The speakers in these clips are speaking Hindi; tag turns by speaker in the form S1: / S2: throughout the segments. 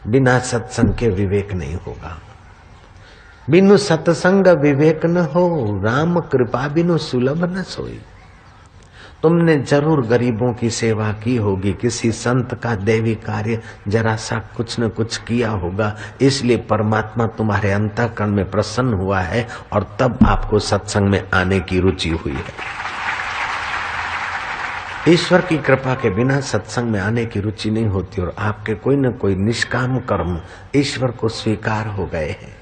S1: बिना सत्संग के विवेक नहीं होगा। बिनु सत्संग विवेक न हो, राम कृपा बिनु सुलभ न सोई। तुमने जरूर गरीबों की सेवा की होगी, किसी संत का दैवी कार्य जरा सा कुछ न कुछ किया होगा, इसलिए परमात्मा तुम्हारे अंतःकरण में प्रसन्न हुआ है और तब आपको सत्संग में आने की रुचि हुई है। ईश्वर की कृपा के बिना सत्संग में आने की रुचि नहीं होती और आपके कोई न कोई निष्काम कर्म ईश्वर को स्वीकार हो गए हैं।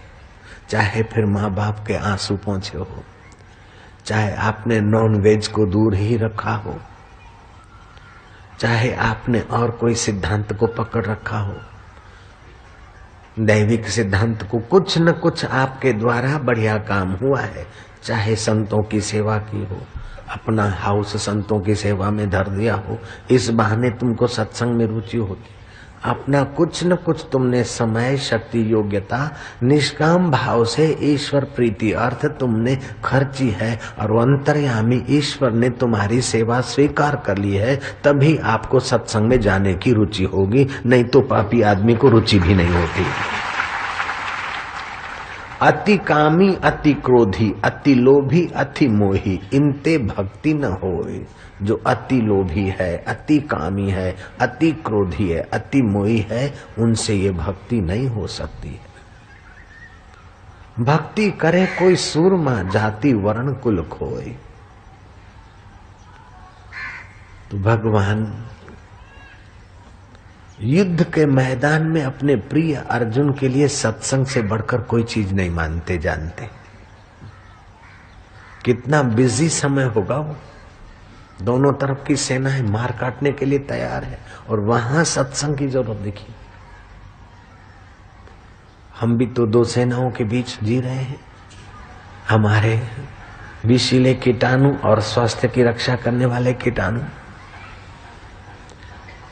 S1: चाहे फिर माँ बाप के आंसू पहुंचे हो, चाहे आपने नॉन वेज को दूर ही रखा हो, चाहे आपने और कोई सिद्धांत को पकड़ रखा हो, दैविक सिद्धांत को कुछ न कुछ आपके द्वारा बढ़िया काम हुआ है। चाहे संतों की सेवा की हो, अपना हाउस संतों की सेवा में धर दिया हो, इस बहाने तुमको सत्संग में रुचि होगी। अपना कुछ न कुछ तुमने समय, शक्ति, योग्यता निष्काम भाव से ईश्वर प्रीति अर्थ तुमने खर्ची है और वो अंतर्यामी ईश्वर ने तुम्हारी सेवा स्वीकार कर ली है, तभी आपको सत्संग में जाने की रुचि होगी, नहीं तो पापी आदमी को रुचि भी नहीं होती। अति कामी, अति क्रोधी, अति लोभी, अति मोही, इनते भक्ति न होए। जो अति लोभी है, अति कामी है, अति क्रोधी है, अति मोही है, उनसे ये भक्ति नहीं हो सकती है। भक्ति करे कोई सूरमा, जाति वर्ण कुल खोए। तो भगवान युद्ध के मैदान में अपने प्रिय अर्जुन के लिए सत्संग से बढ़कर कोई चीज नहीं मानते जानते। कितना बिजी समय होगा वो, दोनों तरफ की सेनाएं मार काटने के लिए तैयार है और वहां सत्संग की जरूरत दिखी। हम भी तो दो सेनाओं के बीच जी रहे हैं। हमारे विषीले कीटाणु और स्वास्थ्य की रक्षा करने वाले कीटाणु,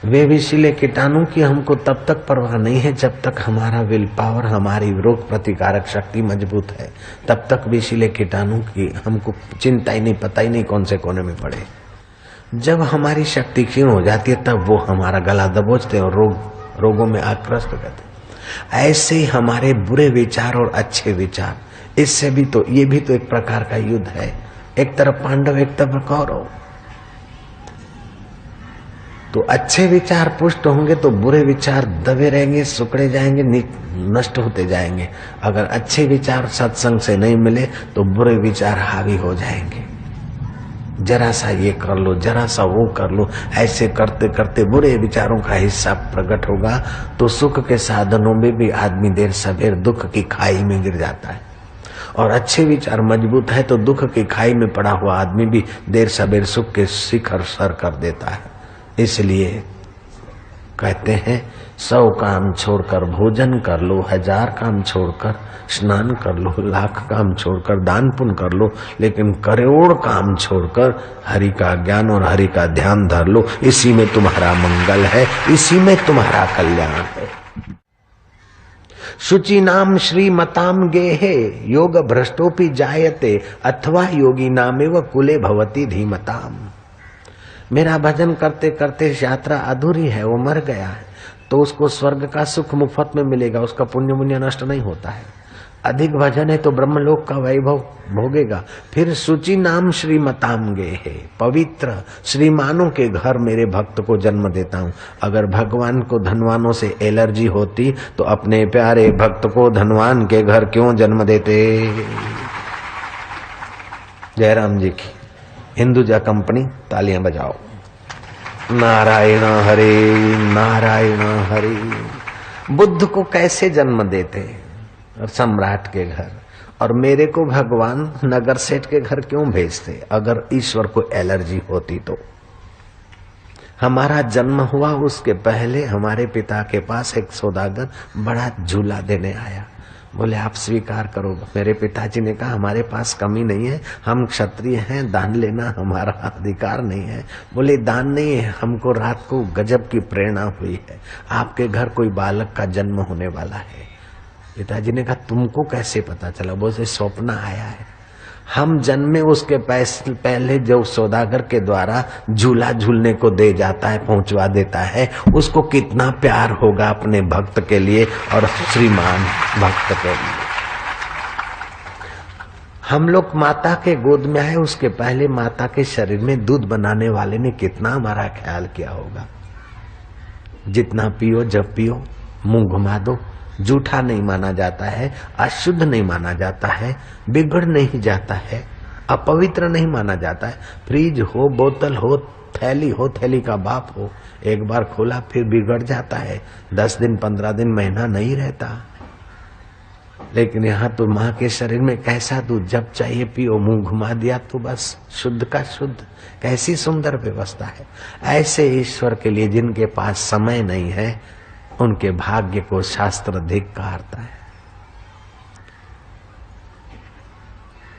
S1: वे विषीले कीटाणु की हमको तब तक परवाह नहीं है जब तक हमारा विल पावर, हमारी रोग प्रतिकारक शक्ति मजबूत है। तब तक विषीले कीटाणु की हमको चिंता ही नहीं, पता ही नहीं कौन से कोने में पड़े। जब हमारी शक्ति क्षीण हो जाती है तब वो हमारा गला दबोचते और रोगों में आक्रस्त करते। ऐसे ही हमारे बुरे विचार और अच्छे विचार, इससे भी तो ये भी तो एक प्रकार का युद्ध है। एक तरफ पांडव, एक तरफ कौरव। तो अच्छे विचार पुष्ट होंगे तो बुरे विचार दबे रहेंगे, सुकड़े जाएंगे, नष्ट होते जाएंगे। अगर अच्छे विचार सत्संग से नहीं मिले तो बुरे विचार हावी हो जाएंगे। जरा सा ये कर लो, जरा सा वो कर लो, ऐसे करते करते बुरे विचारों का हिस्सा प्रकट होगा तो सुख के साधनों में भी आदमी देर सवेर दुख की खाई में गिर जाता है। और अच्छे विचार मजबूत है तो दुख की खाई में पड़ा हुआ आदमी भी देर सवेर सुख के शिखर सर कर देता है। इसलिए कहते हैं 100 काम छोड़कर भोजन कर लो, 1000 काम छोड़कर स्नान कर लो, 1,00,000 काम छोड़कर दान पुण्य कर लो, लेकिन करोड़ काम छोड़कर हरि का ज्ञान और हरि का ध्यान धर लो। इसी में तुम्हारा मंगल है, इसी में तुम्हारा कल्याण है। शुचि नाम श्रीमताम गेहे, योग भ्रष्टोपि जायते, अथवा योगी नामेव कुले भवति धीमताम। मेरा भजन करते करते यात्रा अधूरी है, वो मर गया है तो उसको स्वर्ग का सुख मुफ्त में मिलेगा, उसका पुण्य मुण्य नष्ट नहीं होता है। अधिक भजन है तो ब्रह्मलोक का वैभव भोगेगा। फिर शुचि नाम श्रीमताम गे है, पवित्र श्रीमानों के घर मेरे भक्त को जन्म देता हूँ। अगर भगवान को धनवानों से एलर्जी होती तो अपने प्यारे भक्त को धनवान के घर क्यों जन्म देते। जयराम जी की हिंदुजा कंपनी, तालियां बजाओ। नारायण हरे नारायण हरे। बुद्ध को कैसे जन्म देते सम्राट के घर, और मेरे को भगवान नगर सेठ के घर क्यों भेजते। अगर ईश्वर को एलर्जी होती तो। हमारा जन्म हुआ उसके पहले हमारे पिता के पास एक सौदागर बड़ा झूला देने आया। बोले आप स्वीकार करो। मेरे पिताजी ने कहा हमारे पास कमी नहीं है, हम क्षत्रिय हैं, दान लेना हमारा अधिकार नहीं है। बोले दान नहीं है, हमको रात को गजब की प्रेरणा हुई है, आपके घर कोई बालक का जन्म होने वाला है। पिताजी ने कहा तुमको कैसे पता चला। बोले स्वप्न आया है। हम जन्मे उसके पहले जो सौदागर के द्वारा झूला झूलने को दे जाता है, पहुंचवा देता है, उसको कितना प्यार होगा अपने भक्त के लिए और श्रीमान भक्त के लिए। हम लोग माता के गोद में आए, उसके पहले माता के शरीर में दूध बनाने वाले ने कितना हमारा ख्याल किया होगा। जितना पियो, जब पियो, मुंह घुमा दो, जूठा नहीं माना जाता है, अशुद्ध नहीं माना जाता है, बिगड़ नहीं जाता है, अपवित्र नहीं माना जाता है। फ्रिज हो, बोतल हो, थैली हो, थैली का बाप हो, एक बार खोला फिर बिगड़ जाता है, 10 दिन 15 दिन महीना नहीं रहता। लेकिन यहाँ तो माँ के शरीर में कैसा दूध, जब चाहिए पियो, मुंह घुमा दिया तो बस शुद्ध का शुद्ध। कैसी सुंदर व्यवस्था है। ऐसे ईश्वर के लिए जिनके पास समय नहीं है, उनके भाग्य को शास्त्र धिक्कारता है।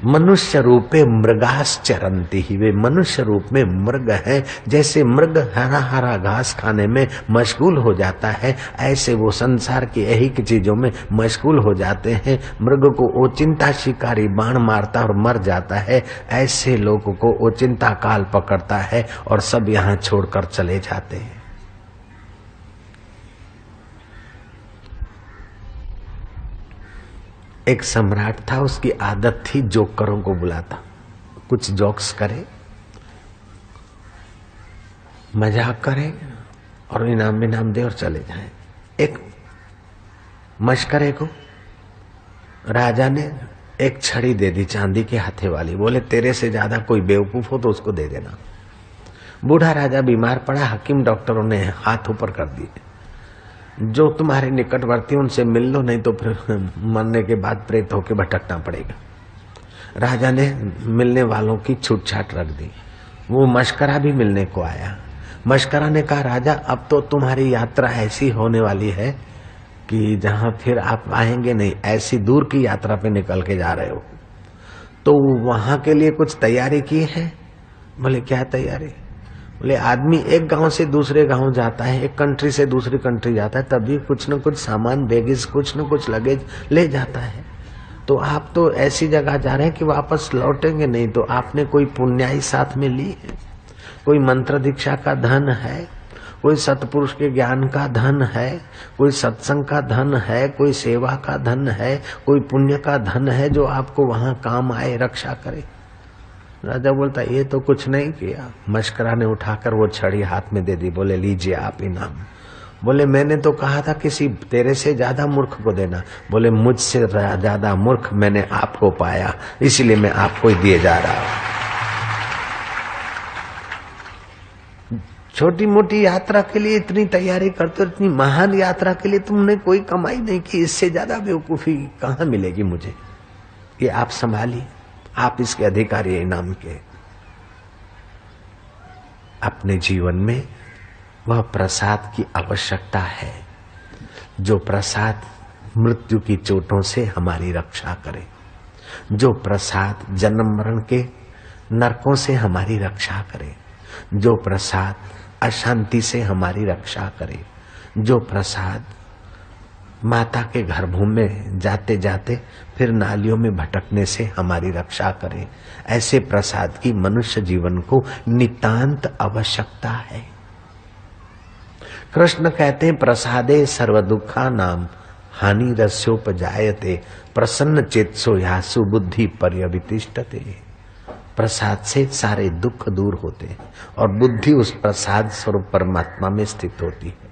S1: मनुष्य रूपे मृगाश्चरन्ति ही, वे मनुष्य रूप में मृग हैं। जैसे मृग हरा हरा घास खाने में मशगूल हो जाता है, ऐसे वो संसार की ऐहिक चीजों में मशगूल हो जाते हैं। मृग को ओचिंता शिकारी बाण मारता और मर जाता है, ऐसे लोगों को ओचिंता काल पकड़ता है और सब यहाँ छोड़कर चले जाते हैं। एक सम्राट था, उसकी आदत थी जोकरों को बुलाता, कुछ जोक्स करे, मजाक करे और इनाम विनाम दे और चले जाए। एक मशकरे को राजा ने एक छड़ी दे दी, चांदी के हाथे वाली। बोले तेरे से ज्यादा कोई बेवकूफ हो तो उसको दे देना। बूढ़ा राजा बीमार पड़ा, हकीम डॉक्टरों ने हाथ ऊपर कर दिए, जो तुम्हारे निकटवर्ती उनसे मिल लो, नहीं तो फिर मरने के बाद प्रेत होके भटकना पड़ेगा। राजा ने मिलने वालों की छूटछाट रख दी। वो मशकरा भी मिलने को आया। मशकरा ने कहा, राजा अब तो तुम्हारी यात्रा ऐसी होने वाली है कि जहां फिर आप आएंगे नहीं, ऐसी दूर की यात्रा पे निकल के जा रहे हो, तो वहां के लिए कुछ तैयारी की है? बोले क्या तैयारी? बोले आदमी एक गांव से दूसरे गांव जाता है, एक कंट्री से दूसरी कंट्री जाता है, तभी कुछ न कुछ सामान, बैगेज, कुछ न कुछ लगेज ले जाता है। तो आप तो ऐसी जगह जा रहे हैं कि वापस लौटेंगे नहीं, तो आपने कोई पुण्याई साथ में ली है, कोई मंत्र दीक्षा का धन है, कोई सतपुरुष के ज्ञान का धन है, कोई सत्संग का धन है, कोई सेवा का धन है, कोई पुण्य का धन है जो आपको वहां काम आए, रक्षा करे। राजा बोलता ये तो कुछ नहीं किया। मशकरा ने उठाकर वो छड़ी हाथ में दे दी। बोले लीजिए आप इनाम। बोले मैंने तो कहा था किसी तेरे से ज्यादा मूर्ख को देना। बोले मुझसे ज्यादा मूर्ख मैंने आपको पाया, इसलिए मैं आपको ही दिए जा रहा हूं। छोटी मोटी यात्रा के लिए इतनी तैयारी करते हो, इतनी महान यात्रा के लिए तुमने कोई कमाई नहीं की, इससे ज्यादा बेवकूफी कहां मिलेगी मुझे। ये आप संभालिए, आप इसके अधिकारी इनाम के। अपने जीवन में वह प्रसाद की आवश्यकता है, जो प्रसाद मृत्यु की चोटों से हमारी रक्षा करे, जो प्रसाद जन्म मरण के नरकों से हमारी रक्षा करे, जो प्रसाद अशांति से हमारी रक्षा करे, जो प्रसाद माता के गर्भों में जाते जाते फिर नालियों में भटकने से हमारी रक्षा करे। ऐसे प्रसाद की मनुष्य जीवन को नितांत आवश्यकता है। कृष्ण कहते हैं प्रसादे सर्व दुखा नाम हानि रस्योपजायते प्रसन्न चेतसो यासु बुद्धि पर्यवितिष्ठते। प्रसाद से सारे दुख दूर होते हैं और बुद्धि उस प्रसाद स्वरूप परमात्मा में स्थित होती है।